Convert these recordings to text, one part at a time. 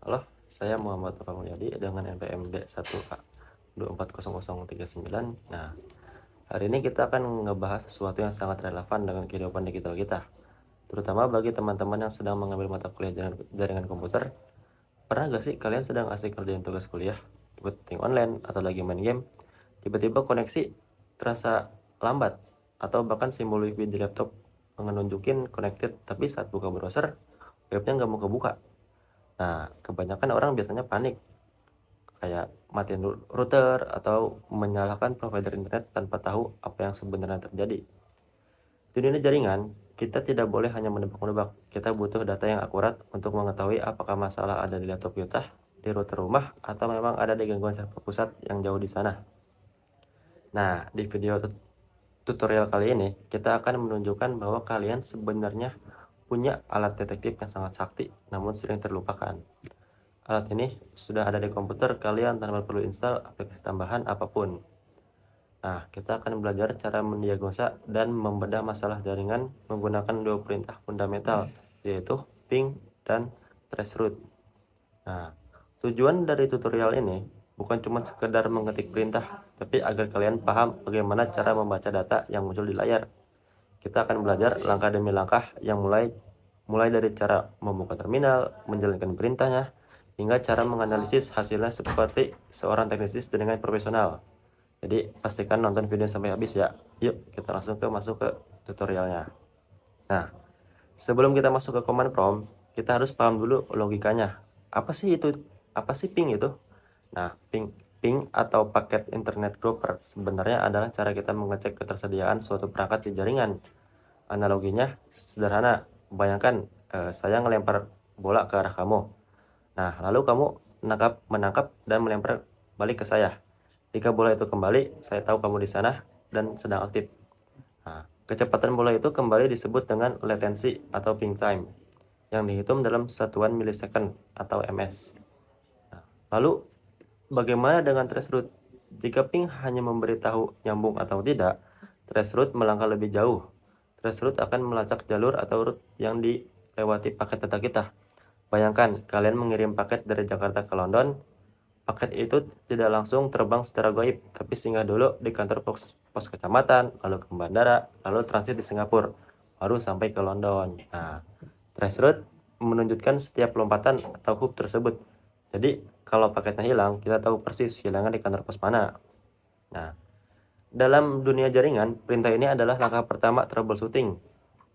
Halo, saya Muhammad Nova Mulyadi dengan NPM D1A240039. Nah, hari ini kita akan ngebahas sesuatu yang sangat relevan dengan kehidupan digital kita, terutama bagi teman-teman yang sedang mengambil mata kuliah jaringan komputer. Pernah gak sih kalian sedang asik kerjain tugas kuliah, ikut meeting online, atau lagi main game, tiba-tiba koneksi terasa lambat, atau bahkan simbol wifi di laptop menunjukin connected, tapi saat buka browser, webnya nggak mau kebuka. Nah, kebanyakan orang biasanya panik, kayak matiin router atau menyalahkan provider internet tanpa tahu apa yang sebenarnya terjadi. Di dunia jaringan, kita tidak boleh hanya menebak-nebak. Kita butuh data yang akurat untuk mengetahui apakah masalah ada di laptop kita, di router rumah, atau memang ada di gangguan server pusat yang jauh di sana. Nah, di video tutorial kali ini, kita akan menunjukkan bahwa kalian sebenarnya punya alat detektif yang sangat sakti, namun sering terlupakan. Alat ini sudah ada di komputer kalian tanpa perlu install aplikasi tambahan apapun. Nah, kita akan belajar cara mendiagnosa dan membedah masalah jaringan menggunakan dua perintah fundamental, yaitu ping dan traceroute. Nah, tujuan dari tutorial ini bukan cuma sekedar mengetik perintah, tapi agar kalian paham bagaimana cara membaca data yang muncul di layar. Kita akan belajar langkah demi langkah yang mulai dari cara membuka terminal, menjalankan perintahnya, hingga cara menganalisis hasilnya seperti seorang teknisi dengan profesional. Jadi pastikan nonton video sampai habis ya. Yuk kita langsung masuk ke tutorialnya. Nah, sebelum kita masuk ke command prompt, kita harus paham dulu logikanya. Apa sih itu? Apa sih ping itu? Nah, ping atau paket internet grouper sebenarnya adalah cara kita mengecek ketersediaan suatu perangkat di jaringan. Analoginya sederhana. Bayangkan saya ngelempar bola ke arah kamu. Nah, lalu kamu menangkap dan melempar balik ke saya. Jika bola itu kembali, saya tahu kamu di sana dan sedang aktif. Nah, kecepatan bola itu kembali disebut dengan latency atau ping time, yang dihitung dalam satuan milisecond atau ms. Nah, lalu, bagaimana dengan traceroute? Jika ping hanya memberitahu nyambung atau tidak, traceroute melangkah lebih jauh. Traceroute akan melacak jalur atau route yang dilewati paket data kita. Bayangkan, kalian mengirim paket dari Jakarta ke London. Paket itu tidak langsung terbang secara gaib, tapi singgah dulu di kantor pos kecamatan, lalu ke bandara, lalu transit di Singapura, baru sampai ke London. Nah, traceroute menunjukkan setiap lompatan atau hub tersebut. Jadi, kalau paketnya hilang, kita tahu persis hilangnya di kantor pos mana. Nah, dalam dunia jaringan, perintah ini adalah langkah pertama troubleshooting.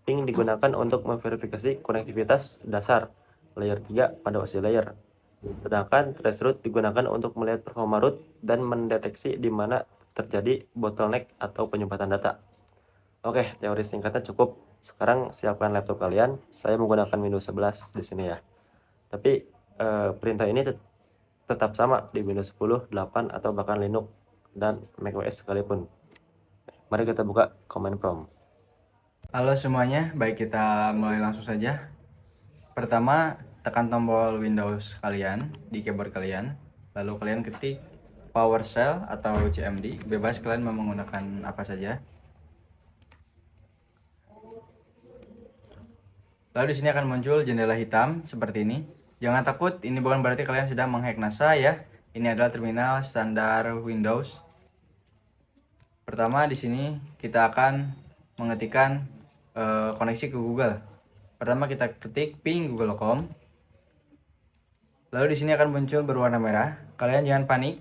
Ping digunakan untuk memverifikasi konektivitas dasar layer 3 pada OSI layer. Sedangkan traceroute digunakan untuk melihat performa route dan mendeteksi di mana terjadi bottleneck atau penyumbatan data. Oke, teori singkatnya cukup. Sekarang siapkan laptop kalian. Saya menggunakan Windows 11 di sini ya. Tapi perintah ini tetap sama di Windows 10, 8, atau bahkan Linux dan macOS sekalipun. Mari kita buka command prompt. Halo semuanya, baik kita mulai langsung saja. Pertama, tekan tombol Windows kalian di keyboard kalian. Lalu kalian ketik PowerShell atau CMD, bebas kalian mau menggunakan apa saja. Lalu di sini akan muncul jendela hitam seperti ini. Jangan takut, ini bukan berarti kalian sedang menghack NASA ya. Ini adalah terminal standar Windows. Pertama di sini kita akan mengetikkan koneksi ke Google. Pertama kita ketik ping google.com. Lalu di sini akan muncul berwarna merah. Kalian jangan panik.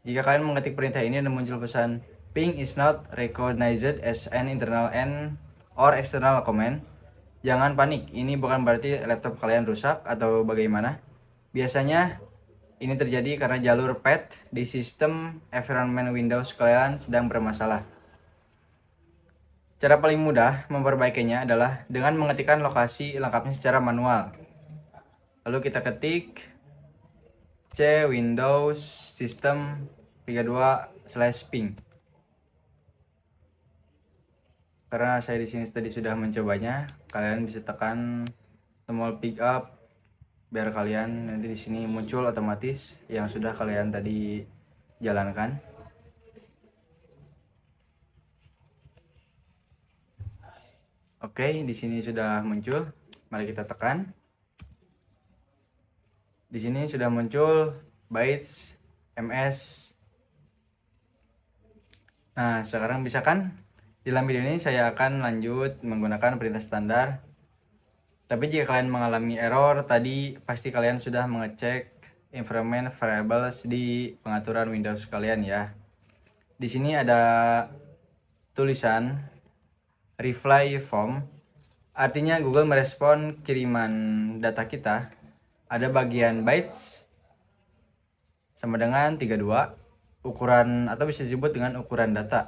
Jika kalian mengetik perintah ini dan muncul pesan ping is not recognized as an internal and or external command, jangan panik. Ini bukan berarti laptop kalian rusak atau bagaimana. Biasanya ini terjadi karena jalur path di sistem environment Windows kalian sedang bermasalah. Cara paling mudah memperbaikinya adalah dengan mengetikkan lokasi lengkapnya secara manual. Lalu kita ketik C Windows System 32/ping. Karena saya di sini tadi sudah mencobanya, kalian bisa tekan tombol pick up biar kalian nanti di sini muncul otomatis yang sudah kalian tadi jalankan. Oke, di sini sudah muncul. Mari kita tekan. Di sini sudah muncul bytes ms. Nah, sekarang bisa kan? Dalam video ini saya akan lanjut menggunakan perintah standar. Tapi jika kalian mengalami error tadi, pasti kalian sudah mengecek environment variables di pengaturan Windows kalian ya. Di sini ada tulisan reply form, artinya Google merespon kiriman data kita. Ada bagian bytes sama dengan 32, ukuran atau bisa disebut dengan ukuran data.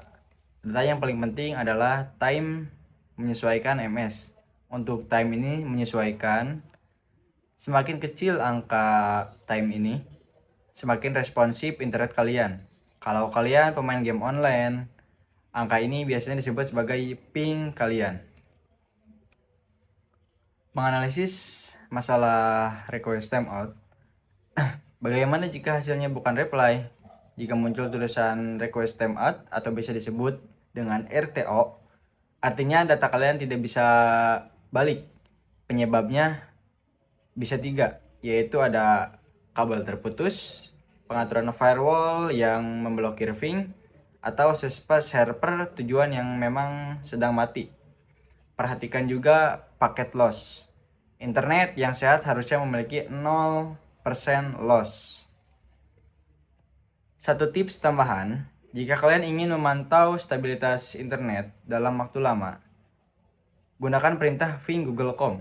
Data yang paling penting adalah time menyesuaikan ms. Untuk time ini menyesuaikan, semakin kecil angka time ini, semakin responsif internet kalian. Kalau kalian pemain game online, angka ini biasanya disebut sebagai ping kalian. Menganalisis masalah request timeout. Bagaimana jika hasilnya bukan reply? Jika muncul tulisan request timeout atau bisa disebut dengan RTO, artinya data kalian tidak bisa balik. Penyebabnya bisa 3, yaitu ada kabel terputus, pengaturan firewall yang memblokir ping, atau server tujuan yang memang sedang mati. Perhatikan juga paket loss. Internet yang sehat harusnya memiliki 0% loss. Satu tips tambahan, jika kalian ingin memantau stabilitas internet dalam waktu lama, gunakan perintah ping google.com.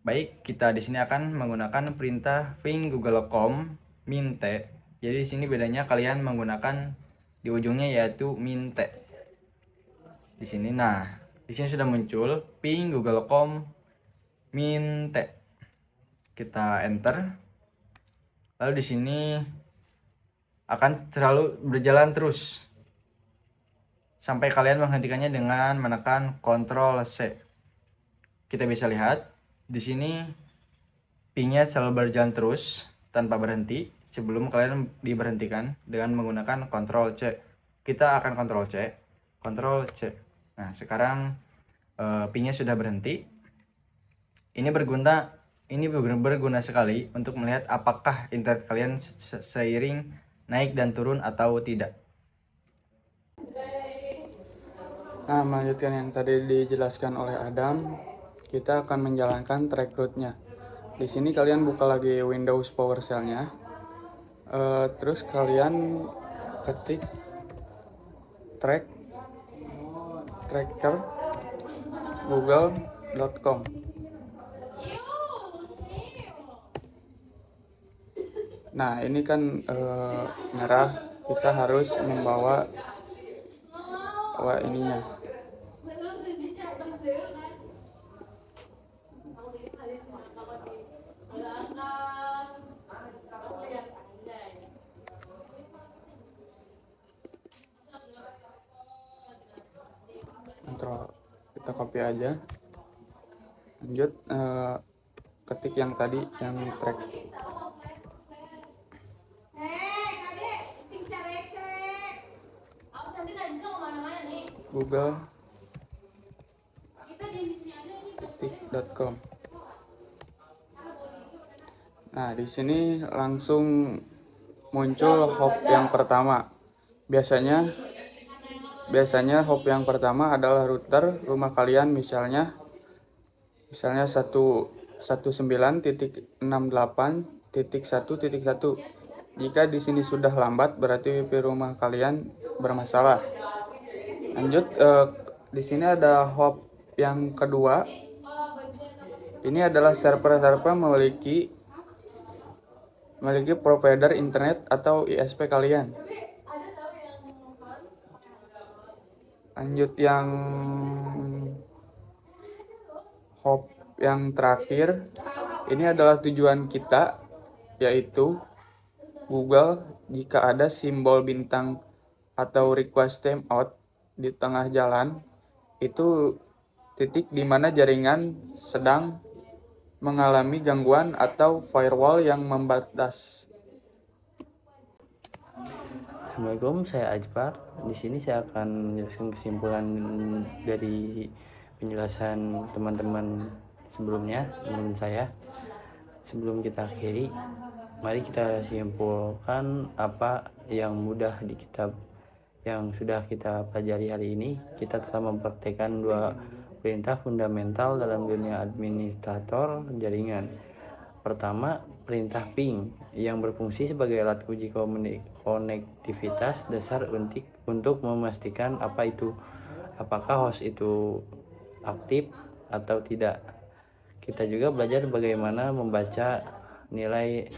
Baik, kita di sini akan menggunakan perintah ping google.com minte. Jadi di sini bedanya kalian menggunakan di ujungnya yaitu minte. Di sini, nah, di sini sudah muncul ping google.com minte. Kita enter. Lalu di sini akan selalu berjalan terus sampai kalian menghentikannya dengan menekan Ctrl C. Kita bisa lihat di sini pingnya selalu berjalan terus tanpa berhenti sebelum kalian diberhentikan dengan menggunakan Ctrl C. Kita akan Ctrl C, Ctrl C. Nah, sekarang pingnya sudah berhenti. Ini berguna sekali untuk melihat apakah internet kalian seiring naik dan turun atau tidak. Nah, melanjutkan yang tadi dijelaskan oleh Adam, kita akan menjalankan track route-nya. Di sini kalian buka lagi Windows PowerShell-nya. Terus kalian ketik tracker google.com. Nah, ini kan merah, kita harus membawa ininya. Kontrol, kita copy aja. Lanjut, ketik yang tadi, yang track. google.com. Nah, di sini langsung muncul hop yang pertama. Biasanya hop yang pertama adalah router rumah kalian, misalnya 119.68.1.1. Jika di sini sudah lambat, berarti WiFi rumah kalian bermasalah. Lanjut, di sini ada hop yang kedua. Ini adalah server-server memiliki provider internet atau ISP kalian. Lanjut, yang hop yang terakhir, ini adalah tujuan kita, yaitu Google. Jika ada simbol bintang atau request timeout di tengah jalan, itu titik di mana jaringan sedang mengalami gangguan atau firewall yang membatas. Assalamualaikum, saya Ajpar. Di sini saya akan menjelaskan kesimpulan dari penjelasan teman-teman sebelumnya, teman saya. sebelum kita akhiri, mari kita simpulkan apa yang mudah di kitab yang sudah kita pelajari hari ini. Kita telah mempraktekkan dua perintah fundamental dalam dunia administrator jaringan. Pertama, perintah ping yang berfungsi sebagai alat uji konektivitas dasar untuk memastikan apakah host itu aktif atau tidak. Kita juga belajar bagaimana membaca nilai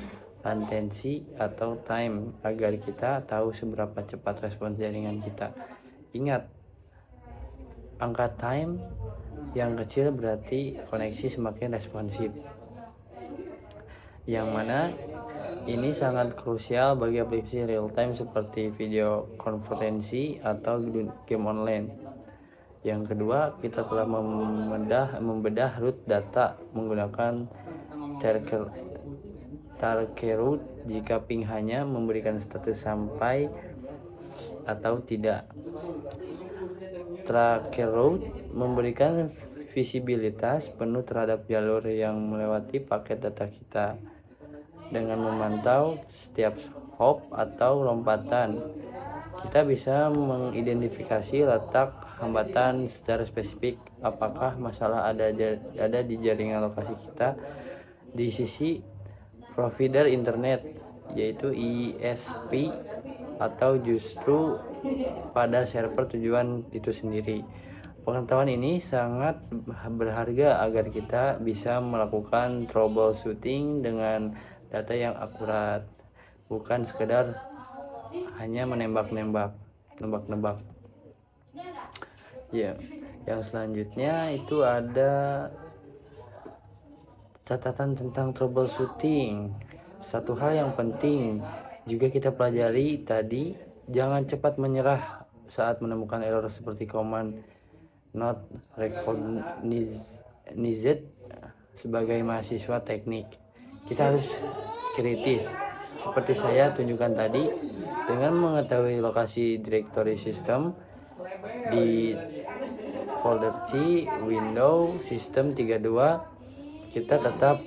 latensi atau time agar kita tahu seberapa cepat respons jaringan kita. Ingat, angka time yang kecil berarti koneksi semakin responsif, yang mana ini sangat krusial bagi aplikasi real time seperti video konferensi atau game online. Yang kedua, kita telah membedah root data menggunakan Target jika ping hanya memberikan status sampai atau tidak. Tracker route memberikan visibilitas penuh terhadap jalur yang melewati paket data kita dengan memantau setiap hop atau lompatan. Kita bisa mengidentifikasi letak hambatan secara spesifik, apakah masalah ada di jaringan lokasi kita di sisi provider internet yaitu ISP atau justru pada server tujuan itu sendiri. Pengetahuan ini sangat berharga agar kita bisa melakukan troubleshooting dengan data yang akurat, bukan sekedar hanya menebak-nebak. Ya, yang selanjutnya itu ada catatan tentang troubleshooting. Satu hal yang penting juga kita pelajari tadi, jangan cepat menyerah saat menemukan error seperti command not recognized. Sebagai mahasiswa teknik, kita harus kritis. Seperti saya tunjukkan tadi, dengan mengetahui lokasi directory sistem di folder C, window, sistem 32, kita tetap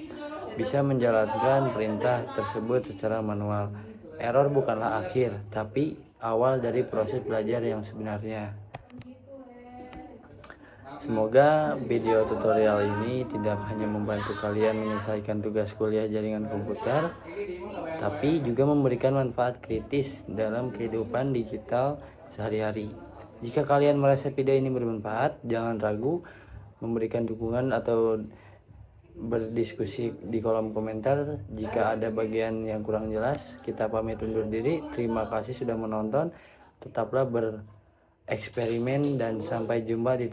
bisa menjalankan perintah tersebut secara manual. Error bukanlah akhir, tapi awal dari proses belajar yang sebenarnya. Semoga video tutorial ini tidak hanya membantu kalian menyelesaikan tugas kuliah jaringan komputer, tapi juga memberikan manfaat kritis dalam kehidupan digital sehari-hari. Jika kalian merasa video ini bermanfaat, jangan ragu memberikan dukungan atau berdiskusi di kolom komentar. Jika ada bagian yang kurang jelas, kita pamit undur diri. Terima kasih sudah menonton. Tetaplah bereksperimen dan sampai jumpa di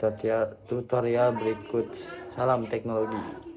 tutorial berikut. Salam teknologi.